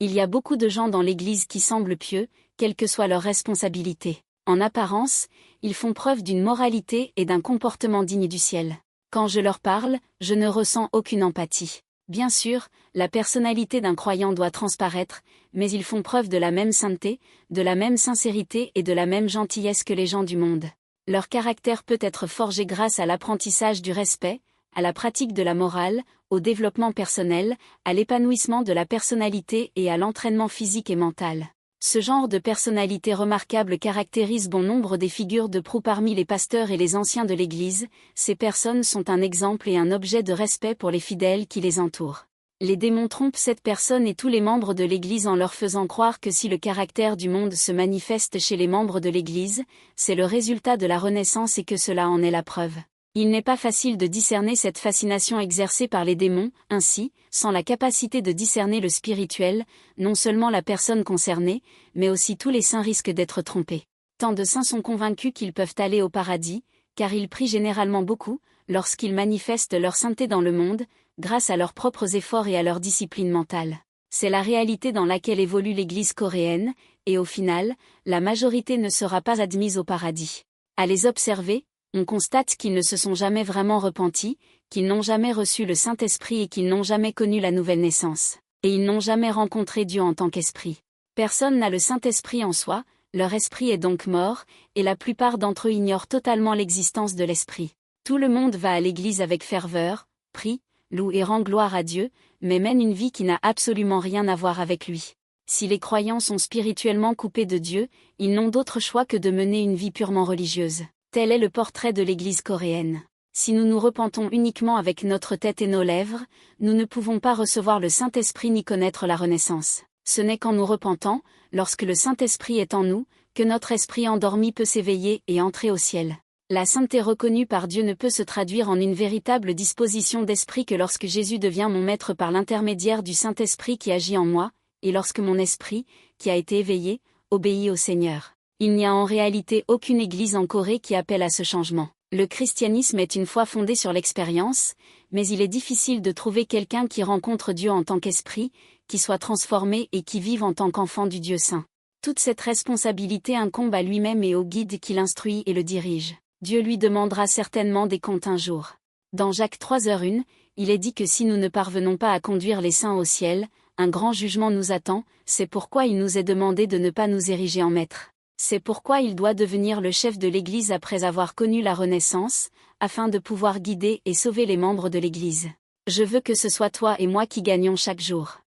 Il y a beaucoup de gens dans l'Église qui semblent pieux, quelle que soit leur responsabilité. En apparence, ils font preuve d'une moralité et d'un comportement digne du ciel. Quand je leur parle, je ne ressens aucune empathie. Bien sûr, la personnalité d'un croyant doit transparaître, mais ils font preuve de la même sainteté, de la même sincérité et de la même gentillesse que les gens du monde. Leur caractère peut être forgé grâce à l'apprentissage du respect, à la pratique de la morale, au développement personnel, à l'épanouissement de la personnalité et à l'entraînement physique et mental. Ce genre de personnalité remarquable caractérise bon nombre des figures de proue parmi les pasteurs et les anciens de l'Église. Ces personnes sont un exemple et un objet de respect pour les fidèles qui les entourent. Les démons trompent cette personne et tous les membres de l'Église en leur faisant croire que si le caractère du monde se manifeste chez les membres de l'Église, c'est le résultat de la Renaissance et que cela en est la preuve. Il n'est pas facile de discerner cette fascination exercée par les démons, ainsi, sans la capacité de discerner le spirituel, non seulement la personne concernée, mais aussi tous les saints risquent d'être trompés. Tant de saints sont convaincus qu'ils peuvent aller au paradis, car ils prient généralement beaucoup, lorsqu'ils manifestent leur sainteté dans le monde, grâce à leurs propres efforts et à leur discipline mentale. C'est la réalité dans laquelle évolue l'Église coréenne, et au final, la majorité ne sera pas admise au paradis. À les observer, on constate qu'ils ne se sont jamais vraiment repentis, qu'ils n'ont jamais reçu le Saint-Esprit et qu'ils n'ont jamais connu la nouvelle naissance. Et ils n'ont jamais rencontré Dieu en tant qu'esprit. Personne n'a le Saint-Esprit en soi, leur esprit est donc mort, et la plupart d'entre eux ignorent totalement l'existence de l'esprit. Tout le monde va à l'église avec ferveur, prie, loue et rend gloire à Dieu, mais mène une vie qui n'a absolument rien à voir avec lui. Si les croyants sont spirituellement coupés de Dieu, ils n'ont d'autre choix que de mener une vie purement religieuse. Tel est le portrait de l'Église coréenne. Si nous nous repentons uniquement avec notre tête et nos lèvres, nous ne pouvons pas recevoir le Saint-Esprit ni connaître la renaissance. Ce n'est qu'en nous repentant, lorsque le Saint-Esprit est en nous, que notre esprit endormi peut s'éveiller et entrer au ciel. La sainteté reconnue par Dieu ne peut se traduire en une véritable disposition d'esprit que lorsque Jésus devient mon maître par l'intermédiaire du Saint-Esprit qui agit en moi, et lorsque mon esprit, qui a été éveillé, obéit au Seigneur. Il n'y a en réalité aucune église en Corée qui appelle à ce changement. Le christianisme est une foi fondée sur l'expérience, mais il est difficile de trouver quelqu'un qui rencontre Dieu en tant qu'esprit, qui soit transformé et qui vive en tant qu'enfant du Dieu saint. Toute cette responsabilité incombe à lui-même et au guide qui l'instruit et le dirige. Dieu lui demandera certainement des comptes un jour. Dans Jacques 3:1, il est dit que si nous ne parvenons pas à conduire les saints au ciel, un grand jugement nous attend, c'est pourquoi il nous est demandé de ne pas nous ériger en maître. C'est pourquoi il doit devenir le chef de l'Église après avoir connu la Renaissance, afin de pouvoir guider et sauver les membres de l'Église. Je veux que ce soit toi et moi qui gagnons chaque jour.